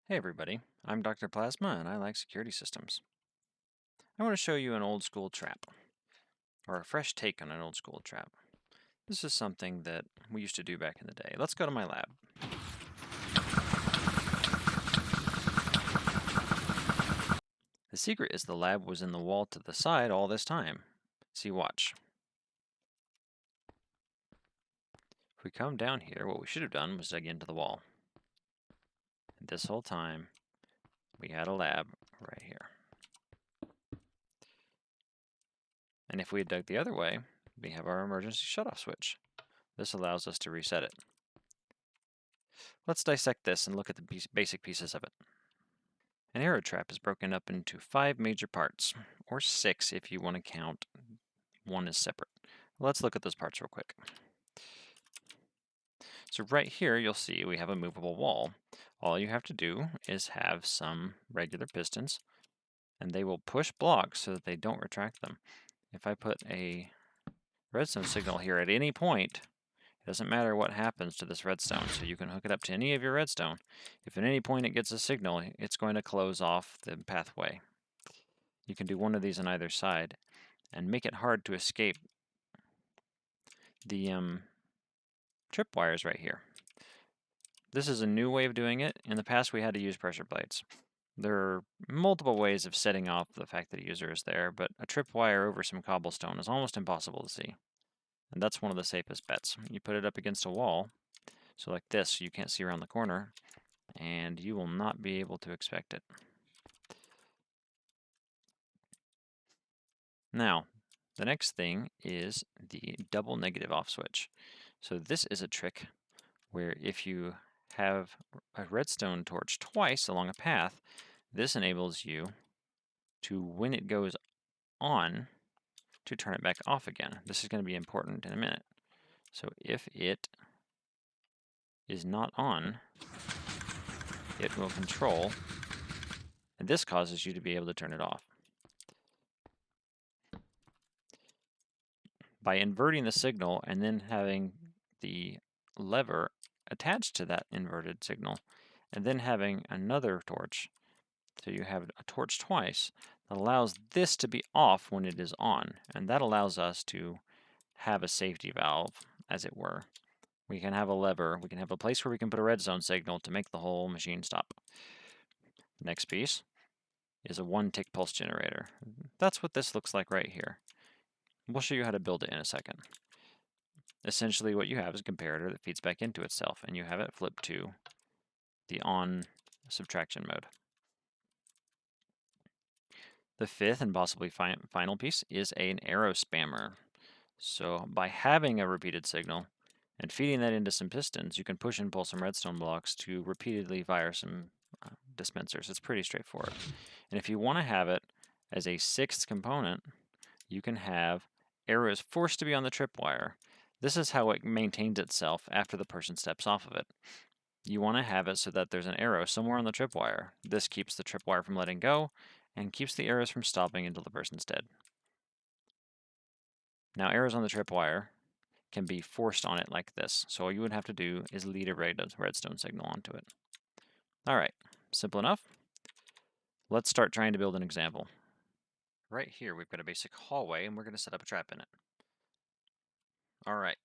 Hey everybody, I'm Dr. Plasma and I like security systems. I want to show you an old school trap, or a fresh take on an old school trap. This is something that we used to do back in the day. Let's go to my lab. The secret is the lab was in the wall to the side all this time. See, watch. If we come down here, what we should have done was dug into the wall. And this whole time, we had a lab right here. And if we had dug the other way, we have our emergency shutoff switch. This allows us to reset it. Let's dissect this and look at the basic pieces of it. An arrow trap is broken up into 5 major parts, or 6 if you want to count one as separate. Let's look at those parts real quick. So right here you'll see we have a movable wall. All you have to do is have some regular pistons, and they will push blocks so that they don't retract them. If I put a redstone signal here at any point, it doesn't matter what happens to this redstone, so you can hook it up to any of your redstone. If at any point it gets a signal, it's going to close off the pathway. You can do one of these on either side and make it hard to escape the tripwires right here. This is a new way of doing it. In the past, we had to use pressure plates. There are multiple ways of setting off the fact that a user is there, but a tripwire over some cobblestone is almost impossible to see. And that's one of the safest bets. You put it up against a wall, so like this, you can't see around the corner, and you will not be able to expect it. Now, the next thing is the double negative off switch. So this is a trick where if you have a redstone torch twice along a path, this enables you to, when it goes on, to turn it back off again. This is going to be important in a minute. So if it is not on, it will control, and this causes you to be able to turn it off. By inverting the signal and then having the lever attached to that inverted signal, and then having another torch, so you have a torch twice, that allows this to be off when it is on, and that allows us to have a safety valve, as it were. We can have a lever, we can have a place where we can put a redstone signal to make the whole machine stop. Next piece is a 1-tick pulse generator. That's what this looks like right here. We'll show you how to build it in a second. Essentially what you have is a comparator that feeds back into itself, and you have it flip to the on subtraction mode. The fifth and possibly final piece is an arrow spammer. So by having a repeated signal and feeding that into some pistons, you can push and pull some redstone blocks to repeatedly fire some dispensers. It's pretty straightforward. And if you want to have it as a 6th component, you can have arrows forced to be on the tripwire. This is how it maintains itself after the person steps off of it. You want to have it so that there's an arrow somewhere on the tripwire. This keeps the tripwire from letting go and keeps the arrows from stopping until the person's dead. Now, arrows on the tripwire can be forced on it like this. So all you would have to do is lead a redstone signal onto it. All right, simple enough. Let's start trying to build an example. Right here, we've got a basic hallway, and we're going to set up a trap in it. All right.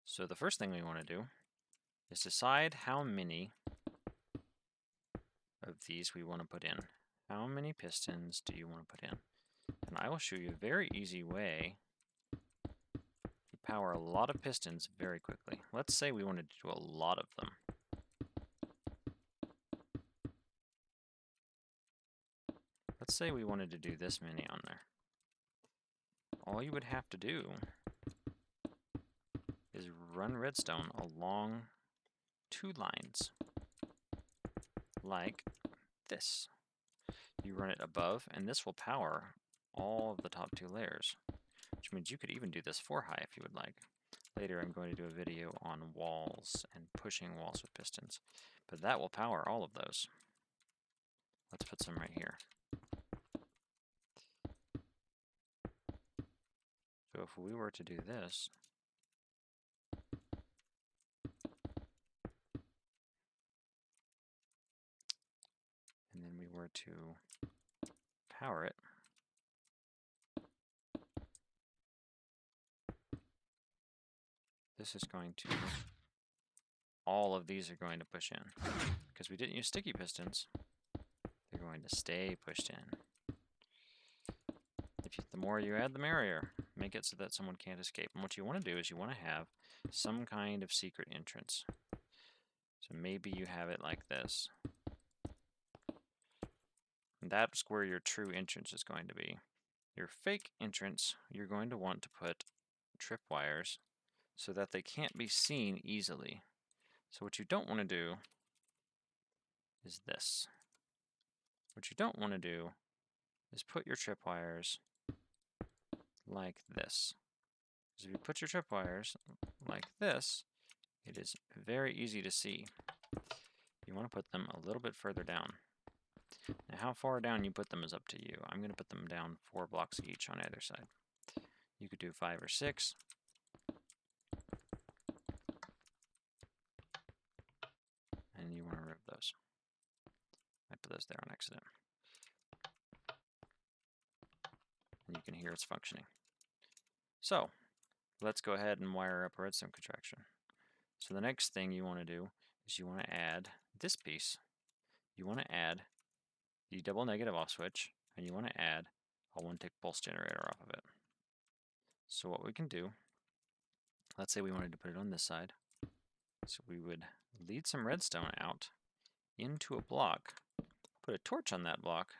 So the first thing we want to do is decide how many of these we want to put in. How many pistons do you want to put in? And I will show you a very easy way to power a lot of pistons very quickly. Let's say we wanted to do a lot of them. Let's say we wanted to do this many on there. All you would have to do is run redstone along 2 lines, like this. You run it above, and this will power all of the top 2 layers, which means you could even do this 4 high if you would like. Later I'm going to do a video on walls and pushing walls with pistons, but that will power all of those. Let's put some right here. So if we were to do this, were to power it, this is going to, all of these are going to push in. Because we didn't use sticky pistons, they're going to stay pushed in. The more you add, the merrier. Make it so that someone can't escape. And what you want to do is you want to have some kind of secret entrance. So maybe you have it like this. And that's where your true entrance is going to be. Your fake entrance, you're going to want to put tripwires so that they can't be seen easily. So what you don't want to do is this. What you don't want to do is put your tripwires like this. Because if you put your tripwires like this, it is very easy to see. You want to put them a little bit further down. Now how far down you put them is up to you. I'm going to put them down 4 blocks each on either side. You could do 5 or 6. And you want to remove those. I put those there on accident. And you can hear it's functioning. So, let's go ahead and wire up a redstone contraction. So the next thing you want to do is you want to add this piece. You want to add the double negative off switch, and you want to add a 1-tick pulse generator off of it. So what we can do, let's say we wanted to put it on this side. So we would lead some redstone out into a block, put a torch on that block,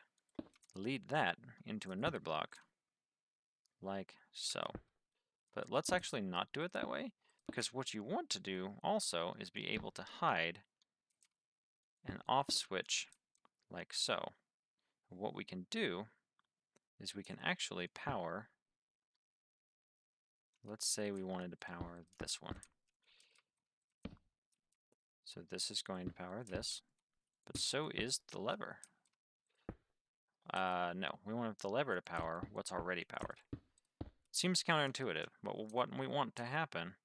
lead that into another block, like so. But let's actually not do it that way, because what you want to do also is be able to hide an off switch like so. What we can do is we can actually power, let's say we wanted to power this one. So this is going to power this, but so is the lever. No, we want the lever to power what's already powered. Seems counterintuitive, but what we want to happen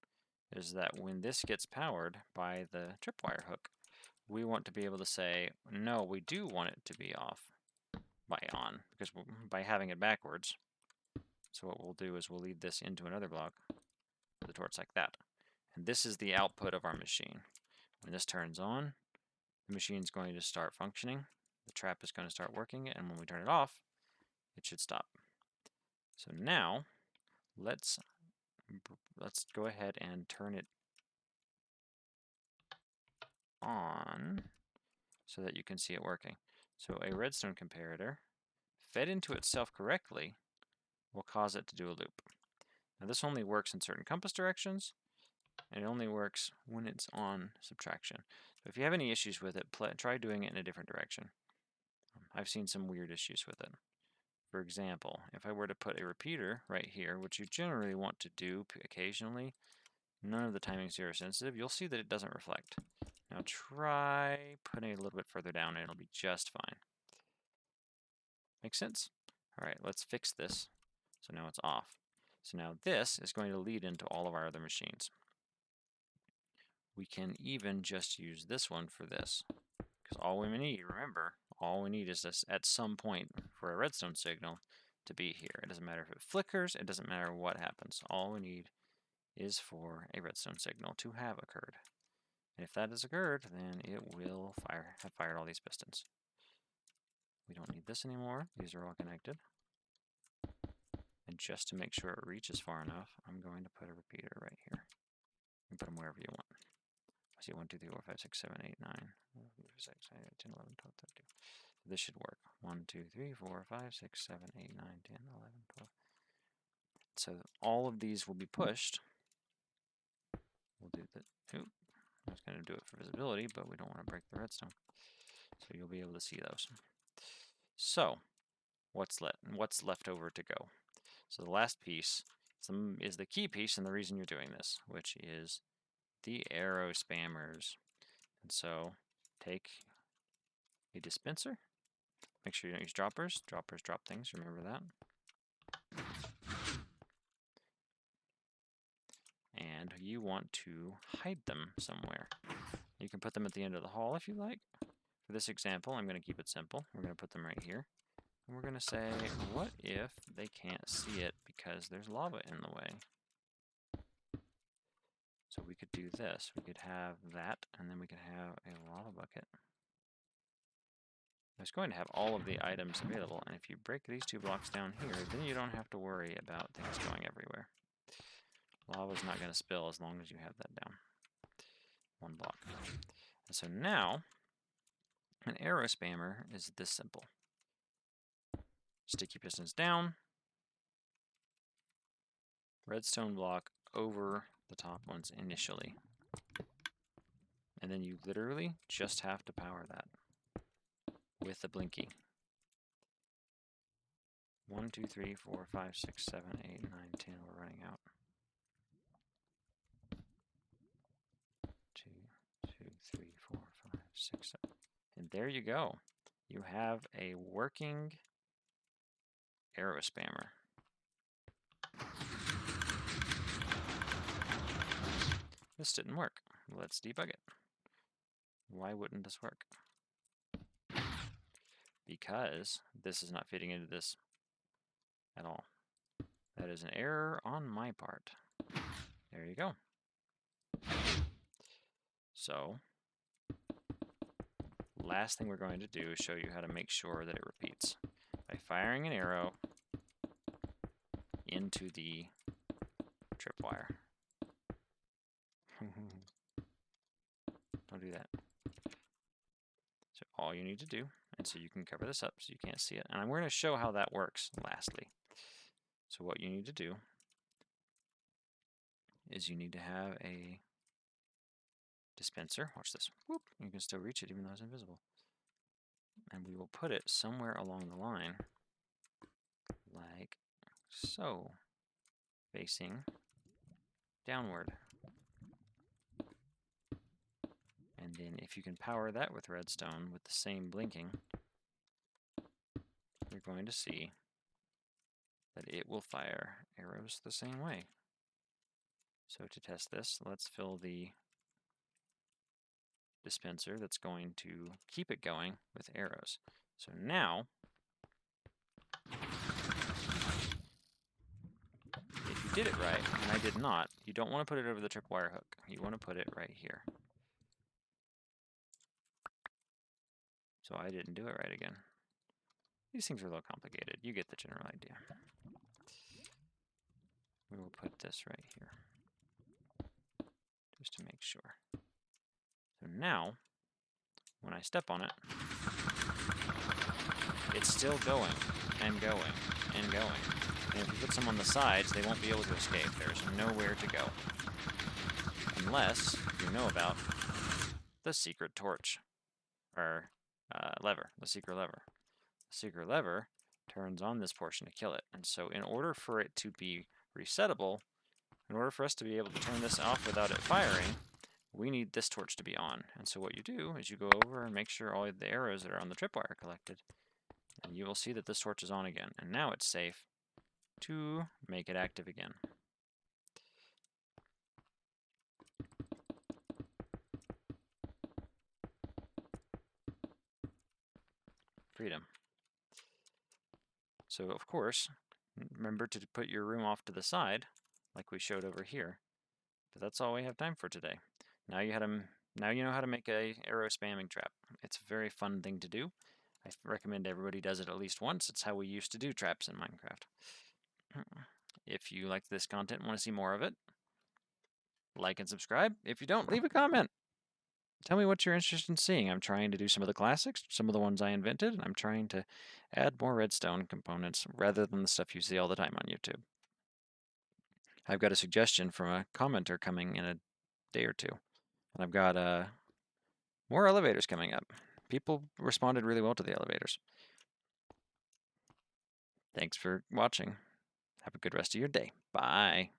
is that when this gets powered by the tripwire hook, we want to be able to say, no, we do want it to be off by on, because by having it backwards. So what we'll do is we'll lead this into another block with the torch like that. And this is the output of our machine. When this turns on, the machine's going to start functioning, the trap is going to start working, and when we turn it off, it should stop. So now, let's go ahead and turn it on so that you can see it working. So a redstone comparator fed into itself correctly will cause it to do a loop. Now this only works in certain compass directions, and it only works when it's on subtraction. So if you have any issues with it, try doing it in a different direction. I've seen some weird issues with it. For example, if I were to put a repeater right here, which you generally want to do occasionally, none of the timing's zero sensitive, you'll see that it doesn't reflect. Now try putting it a little bit further down and it'll be just fine. Make sense? Alright, let's fix this. So now it's off. So now this is going to lead into all of our other machines. We can even just use this one for this. Because all we need, remember, all we need is this at some point for a redstone signal to be here. It doesn't matter if it flickers, it doesn't matter what happens. All we need is for a redstone signal to have occurred. And if that has occurred, then it will have fired all these pistons. We don't need this anymore. These are all connected. And just to make sure it reaches far enough, I'm going to put a repeater right here. You can put them wherever you want. I see 1, 2, 3, 4, 5, 6, 7, 8, 9, 6, 7, 8, 10, 11, 12, 13. This should work. 1, 2, 3, 4, 5, 6, 7, 8, 9, 10, 11, 12. So all of these will be pushed. We'll do the, I was going to do it for visibility, but we don't want to break the redstone. So you'll be able to see those. So what's left over to go? So the last piece is the key piece and the reason you're doing this, which is the arrow spammers. And so take a dispenser. Make sure you don't use droppers. Droppers drop things, remember that. And you want to hide them somewhere. You can put them at the end of the hall if you like. For this example, I'm going to keep it simple. We're going to put them right here. And we're going to say, what if they can't see it because there's lava in the way? So we could do this. We could have that, and then we could have a lava bucket. It's going to have all of the items available, and if you break these 2 blocks down here, then you don't have to worry about things going everywhere. Lava's not going to spill as long as you have that down. 1 block. And so now, an arrow spammer is this simple. Sticky pistons down, redstone block over the top ones initially. And then you literally just have to power that with the blinky. 1, 2, 3, 4, 5, 6, 7, 8, 9, 10. We're running out. 2, 2, 3, 4, 5, 6, 7. And there you go. You have a working arrow spammer. This didn't work. Let's debug it. Why wouldn't this work? Because this is not fitting into this at all. That is an error on my part. There you go. So, last thing we're going to do is show you how to make sure that it repeats by firing an arrow into the tripwire. Don't do that. So all you need to do, and so you can cover this up so you can't see it, and I'm going to show how that works lastly. So what you need to do is you need to have a dispenser. Watch this. Whoop. You can still reach it even though it's invisible. And we will put it somewhere along the line, like so, facing downward. And then if you can power that with redstone with the same blinking, you're going to see that it will fire arrows the same way. So to test this, let's fill the dispenser that's going to keep it going with arrows. So now, if you did it right, and I did not, you don't want to put it over the tripwire hook. You want to put it right here. So I didn't do it right again. These things are a little complicated. You get the general idea. We will put this right here, just to make sure. So now, when I step on it, it's still going, and going, and going. And if you put some on the sides, they won't be able to escape. There's nowhere to go. Unless you know about the secret torch, or lever, the secret lever. The secret lever turns on this portion to kill it. And so in order for it to be resettable, in order for us to be able to turn this off without it firing, we need this torch to be on. And so what you do is you go over and make sure all the arrows that are on the tripwire are collected, and you will see that this torch is on again. And now it's safe to make it active again. Freedom. So of course, remember to put your room off to the side, like we showed over here. But that's all we have time for today. Now you know how to make a arrow spamming trap. It's a very fun thing to do. I recommend everybody does it at least once. It's how we used to do traps in Minecraft. If you like this content and want to see more of it, like and subscribe. If you don't, leave a comment. Tell me what you're interested in seeing. I'm trying to do some of the classics, some of the ones I invented, and I'm trying to add more redstone components rather than the stuff you see all the time on YouTube. I've got a suggestion from a commenter coming in a day or two, and I've got more elevators coming up. People responded really well to the elevators. Thanks for watching. Have a good rest of your day. Bye.